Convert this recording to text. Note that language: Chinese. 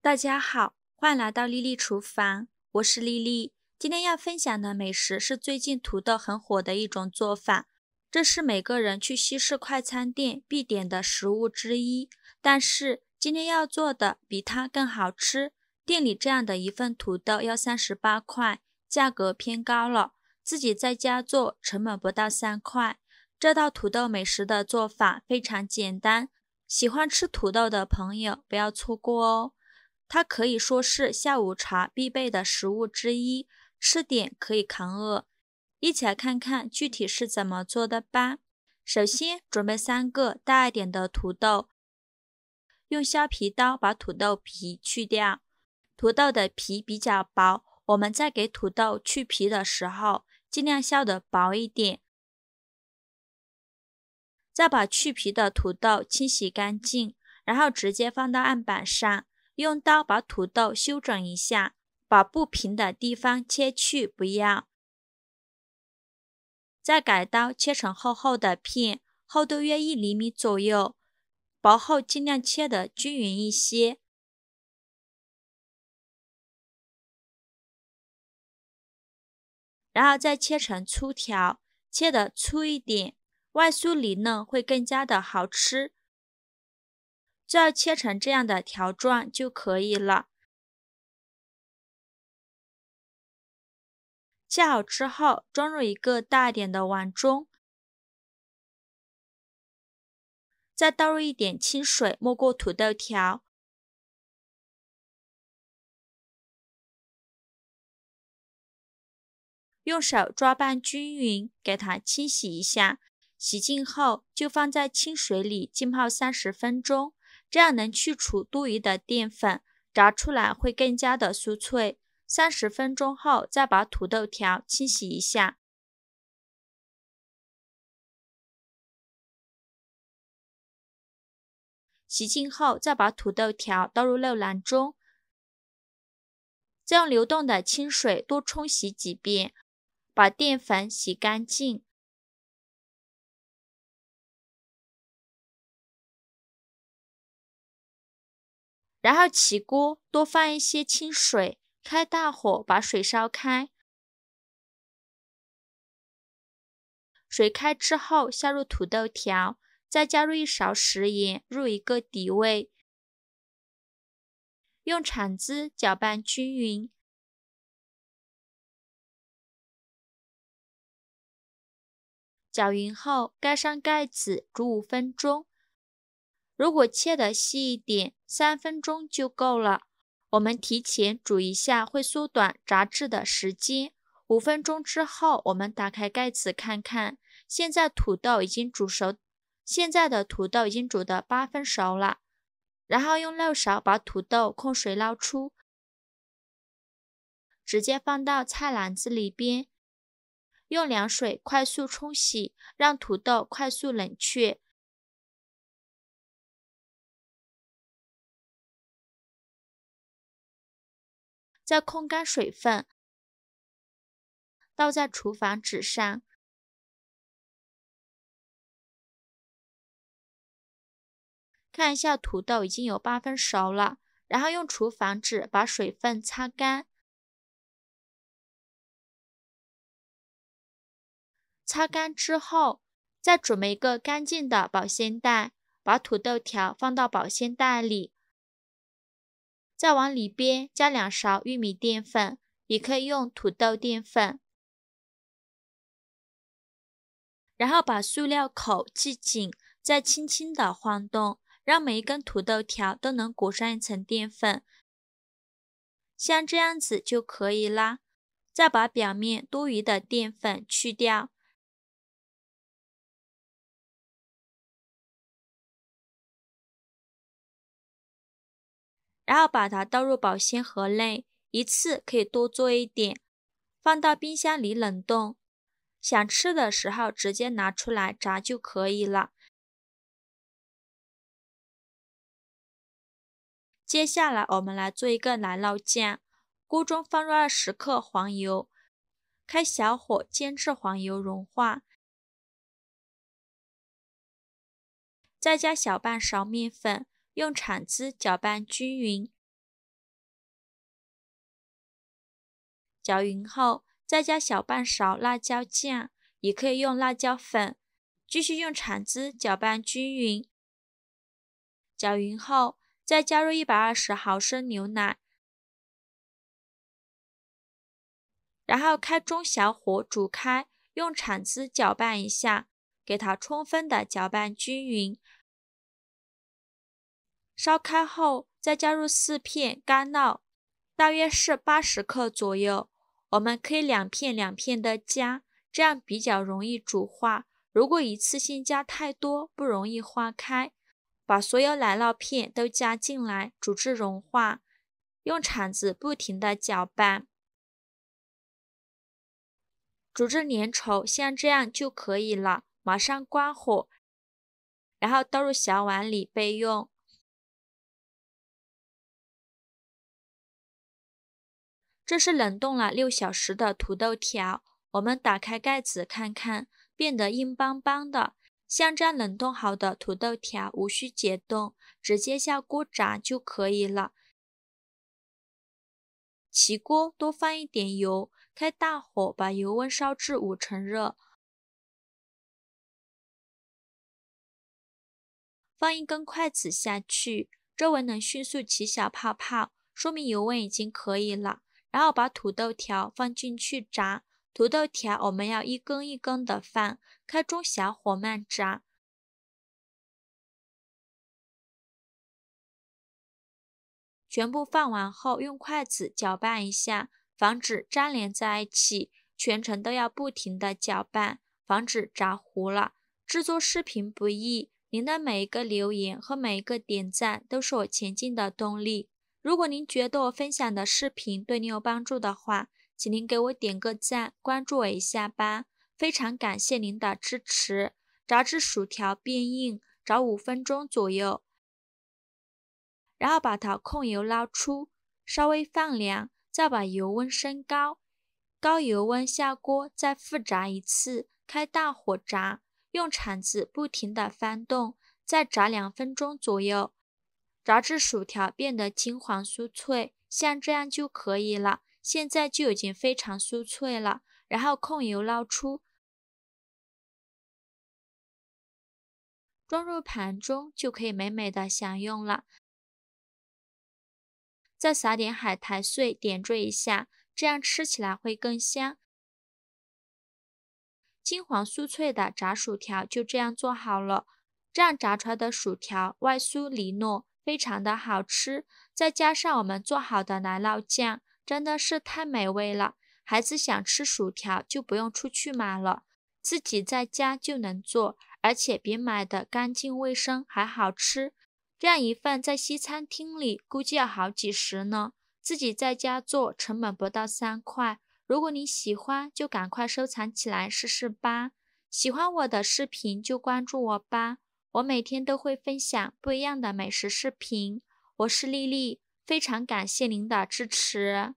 大家好，欢迎来到丽丽厨房，我是丽丽。今天要分享的美食是最近土豆很火的一种做法，这是每个人去西式快餐店必点的食物之一。但是今天要做的比它更好吃，店里这样的一份土豆要38块，价格偏高了。自己在家做，成本不到3块。这道土豆美食的做法非常简单，喜欢吃土豆的朋友不要错过哦。它可以说是下午茶必备的食物之一，吃点可以扛饿。一起来看看具体是怎么做的吧。首先准备3个大一点的土豆，用削皮刀把土豆皮去掉。土豆的皮比较薄，我们在给土豆去皮的时候，尽量削得薄一点。再把去皮的土豆清洗干净，然后直接放到案板上，用刀把土豆修整一下，把不平的地方切去不要。再改刀切成厚厚的片，厚度约1厘米左右，薄厚尽量切得均匀一些。然后再切成粗条，切得粗一点，外酥里嫩会更加的好吃。就要切成这样的条状就可以了。切好之后，装入一个大一点的碗中，再倒入一点清水没过土豆条，用手抓拌均匀，给它清洗一下。洗净后就放在清水里浸泡30分钟，这样能去除多余的淀粉，炸出来会更加的酥脆。30分钟后再把土豆条清洗一下。洗净后再把土豆条倒入漏篮中，再用流动的清水多冲洗几遍，把淀粉洗干净。然后起锅多放一些清水，开大火把水烧开。水开之后下入土豆条，再加入1勺食盐，入一个底味。用铲子搅拌均匀。搅匀后盖上盖子煮5分钟。如果切得细一点，3分钟就够了。我们提前煮一下会缩短炸制的时间。5分钟之后，我们打开盖子看看，现在的土豆已经煮得8分熟了。然后用漏勺把土豆控水捞出，直接放到菜篮子里边，用凉水快速冲洗，让土豆快速冷却。再控干水分，倒在厨房纸上。看一下土豆已经有8分熟了，然后用厨房纸把水分擦干。擦干之后，再准备一个干净的保鲜袋，把土豆条放到保鲜袋里，再往里边加2勺玉米淀粉，也可以用土豆淀粉。然后把塑料口系紧，再轻轻的晃动，让每一根土豆条都能裹上一层淀粉，像这样子就可以啦。再把表面多余的淀粉去掉。然后把它倒入保鲜盒内，一次可以多做一点，放到冰箱里冷冻。想吃的时候直接拿出来炸就可以了。接下来我们来做一个奶酪酱，锅中放入20克黄油，开小火煎至黄油融化，再加小半勺面粉，用铲子搅拌均匀。搅匀后，再加小半勺辣椒酱，也可以用辣椒粉，继续用铲子搅拌均匀。搅匀后，再加入120毫升牛奶，然后开中小火煮开，用铲子搅拌一下，给它充分的搅拌均匀。烧开后，再加入4片干酪，大约是80克左右。我们可以2片2片的加，这样比较容易煮化。如果一次性加太多，不容易化开。把所有奶酪片都加进来，煮至融化，用铲子不停地搅拌，煮至粘稠，像这样就可以了。马上关火，然后倒入小碗里备用。这是冷冻了6小时的土豆条，我们打开盖子看看，变得硬邦邦的。像这样冷冻好的土豆条无需解冻，直接下锅炸就可以了。起锅多放一点油，开大火把油温烧至5成热，放一根筷子下去，周围能迅速起小泡泡，说明油温已经可以了。然后把土豆条放进去炸，土豆条我们要一根一根的放，开中小火慢炸。全部放完后，用筷子搅拌一下，防止粘连在一起，全程都要不停的搅拌，防止炸糊了。制作视频不易，您的每一个留言和每一个点赞都是我前进的动力。如果您觉得我分享的视频对您有帮助的话，请您给我点个赞，关注我一下吧。非常感谢您的支持。炸至薯条变硬，炸5分钟左右，然后把它控油捞出，稍微放凉，再把油温升高，高油温下锅，再复炸一次，开大火炸，用铲子不停地翻动，再炸2分钟左右，炸至薯条变得金黄酥脆，像这样就可以了。现在就已经非常酥脆了，然后控油捞出，装入盘中就可以美美的享用了。再撒点海苔碎点缀一下，这样吃起来会更香。金黄酥脆的炸薯条就这样做好了，这样炸出来的薯条外酥里糯，非常的好吃。再加上我们做好的奶酪酱，真的是太美味了。孩子想吃薯条就不用出去买了，自己在家就能做，而且比买的干净卫生还好吃。这样一份在西餐厅里估计要好几十呢，自己在家做成本不到3块。如果你喜欢，就赶快收藏起来试试吧。喜欢我的视频就关注我吧，我每天都会分享不一样的美食视频。我是丽丽，非常感谢您的支持。